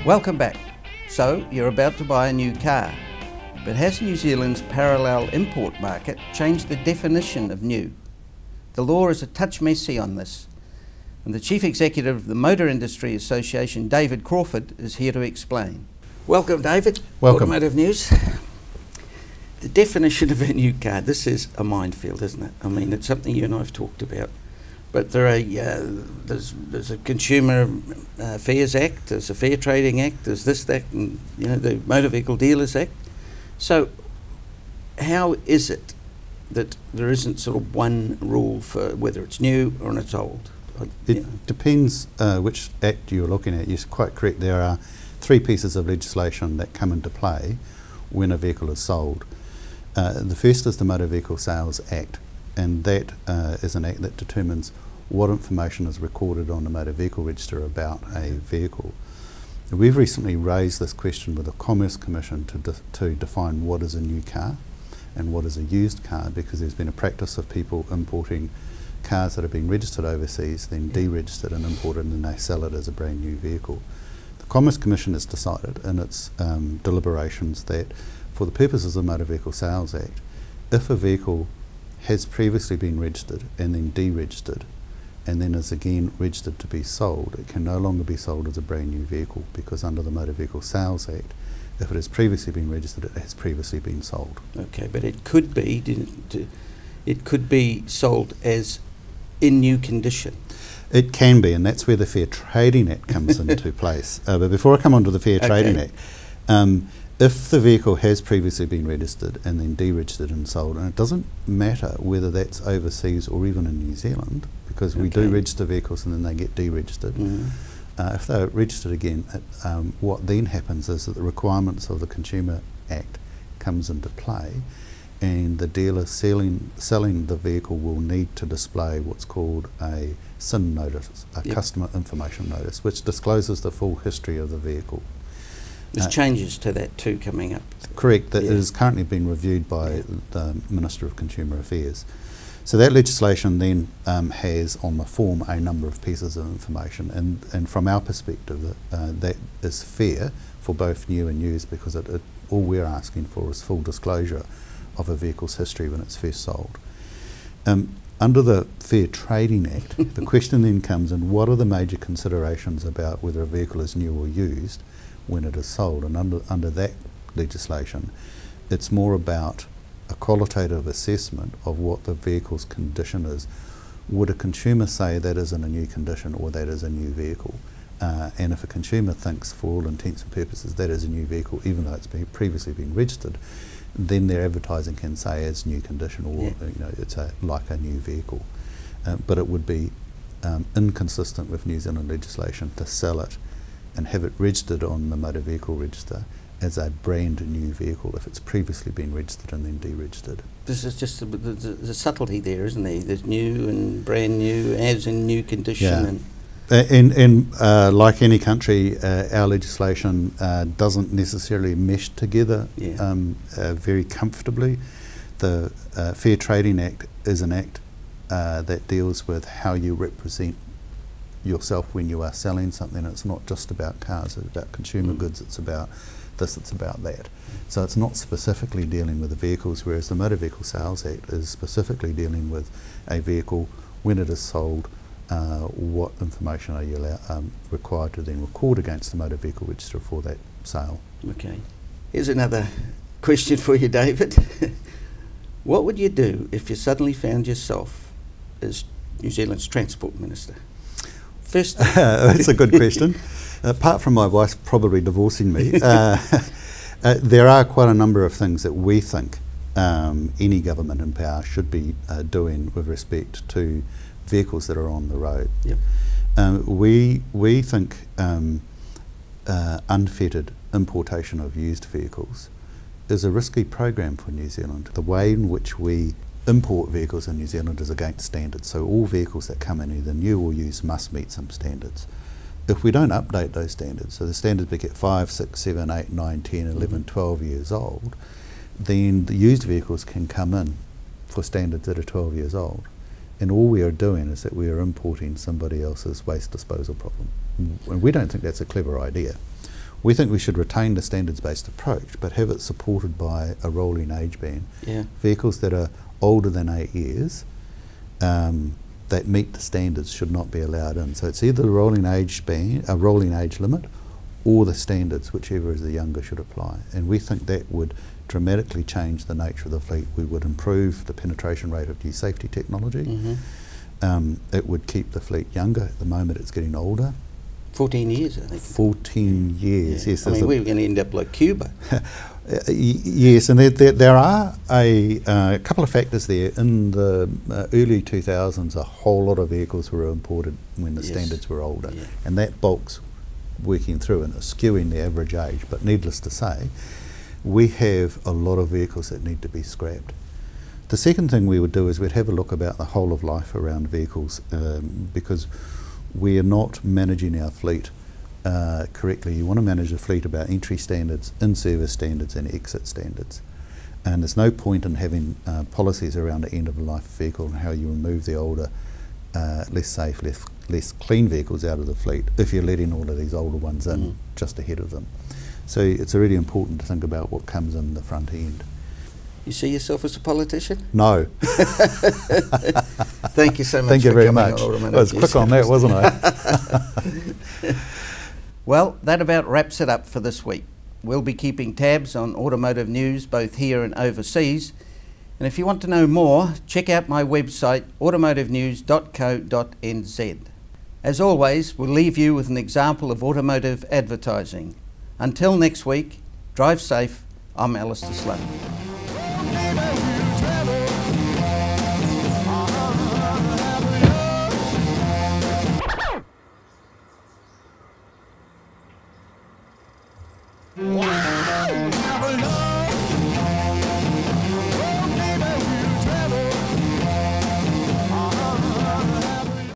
Welcome back. So, you're about to buy a new car, but has New Zealand's parallel import market changed the definition of new? The law is a touch messy on this, and the Chief Executive of the Motor Industry Association, David Crawford, is here to explain. Welcome, David. Welcome. Automotive News. The definition of a new car, this is a minefield, isn't it? I mean, it's something you and I have talked about. But there's a Consumer Affairs Act, there's a Fair Trading Act, there's this, that, and the Motor Vehicle Dealers Act. So how is it that there isn't sort of one rule for whether it's new or it's old? It depends which act you're looking at. You're quite correct. There are three pieces of legislation that come into play when a vehicle is sold. The first is the Motor Vehicle Sales Act, and that is an act that determines what information is recorded on the motor vehicle register about a vehicle. We've recently raised this question with the Commerce Commission to define what is a new car and what is a used car, because there's been a practice of people importing cars that have been registered overseas, then deregistered and imported, and they sell it as a brand new vehicle. The Commerce Commission has decided in its deliberations that for the purposes of the Motor Vehicle Sales Act, if a vehicle has previously been registered and then deregistered and then is again registered to be sold, it can no longer be sold as a brand new vehicle, because under the Motor Vehicle Sales Act, if it has previously been registered, it has previously been sold. Okay, but it could be sold as in new condition. It can be, and that's where the Fair Trading Act comes into place. But before I come on to the Fair Trading Act, if the vehicle has previously been registered and then deregistered and sold, and it doesn't matter whether that's overseas or even in New Zealand, because we do register vehicles and then they get deregistered. If they're registered again, what then happens is that the requirements of the Consumer Act comes into play, and the dealer selling the vehicle will need to display what's called a SIN notice, a Customer Information Notice, which discloses the full history of the vehicle. There's changes to that too coming up. Correct, that is currently being reviewed by the Minister of Consumer Affairs. So that legislation then has on the form a number of pieces of information, and from our perspective that is fair for both new and used, because all we're asking for is full disclosure of a vehicle's history when it's first sold. Under the Fair Trading Act, the question then comes in, what are the major considerations about whether a vehicle is new or used when it is sold? And under that legislation, it's more about a qualitative assessment of what the vehicle's condition is. Would a consumer say that is in a new condition or that is a new vehicle? And if a consumer thinks, for all intents and purposes, that is a new vehicle, even though it's previously been registered, then their advertising can say it's new condition, or it's like a new vehicle. But it would be inconsistent with New Zealand legislation to sell it and have it registered on the motor vehicle register as a brand new vehicle if it's previously been registered and then deregistered. This is just the subtlety there, isn't there? There's new and brand new, as in new condition. And like any country, our legislation doesn't necessarily mesh together very comfortably. The Fair Trading Act is an act that deals with how you represent yourself when you are selling something. It's not just about cars, it's about consumer goods, it's about this, it's about that. So it's not specifically dealing with the vehicles, whereas the Motor Vehicle Sales Act is specifically dealing with a vehicle when it is sold. What information are you required to then record against the motor vehicle register for that sale? Okay. Here's another question for you, David. What would you do if you suddenly found yourself as New Zealand's Transport Minister? First, that's a good question. Apart from my wife probably divorcing me, there are quite a number of things that we think any government in power should be doing with respect to vehicles that are on the road. We think unfettered importation of used vehicles is a risky program for New Zealand. The way in which we import vehicles in New Zealand is against standards, so all vehicles that come in, either new or used, must meet some standards. If we don't update those standards, so the standards get 5, 6, 7, 8, 9, 10, 11, 12 years old, then the used vehicles can come in for standards that are 12 years old. And all we are doing is that we are importing somebody else's waste disposal problem. And we don't think that's a clever idea. We think we should retain the standards-based approach, but have it supported by a rolling age band. Yeah. Vehicles that are older than 8 years that meet the standards should not be allowed in. So it's either the rolling age band, a rolling age limit, or the standards, whichever is the younger, should apply. And we think that would dramatically change the nature of the fleet. We would improve the penetration rate of new safety technology. Mm-hmm. It would keep the fleet younger. At the moment it's getting older. 14 years, I think. 14 years, Yeah. yes. I mean, we're going to end up like Cuba. Yes, and there are a couple of factors there. In the early 2000s, a whole lot of vehicles were imported when the Yes. standards were older, Yeah. and that bulk's working through and it's skewing the average age. But needless to say, we have a lot of vehicles that need to be scrapped. The second thing we would do is we'd have a look about the whole of life around vehicles, because we are not managing our fleet correctly. You want to manage a fleet about entry standards, in-service standards and exit standards. And there's no point in having policies around the end of a life vehicle and how you remove the older, less safe, less clean vehicles out of the fleet if you're letting all of these older ones in just ahead of them. So it's really important to think about what comes in the front end. You see yourself as a politician? No. Thank you so much. Thank you for very coming much. on Automotive I was News. quick on that, wasn't I? Well, that about wraps it up for this week. We'll be keeping tabs on automotive news both here and overseas. And if you want to know more, check out my website, automotivenews.co.nz. As always, we'll leave you with an example of automotive advertising. Until next week, drive safe. I'm Alastair Sloane.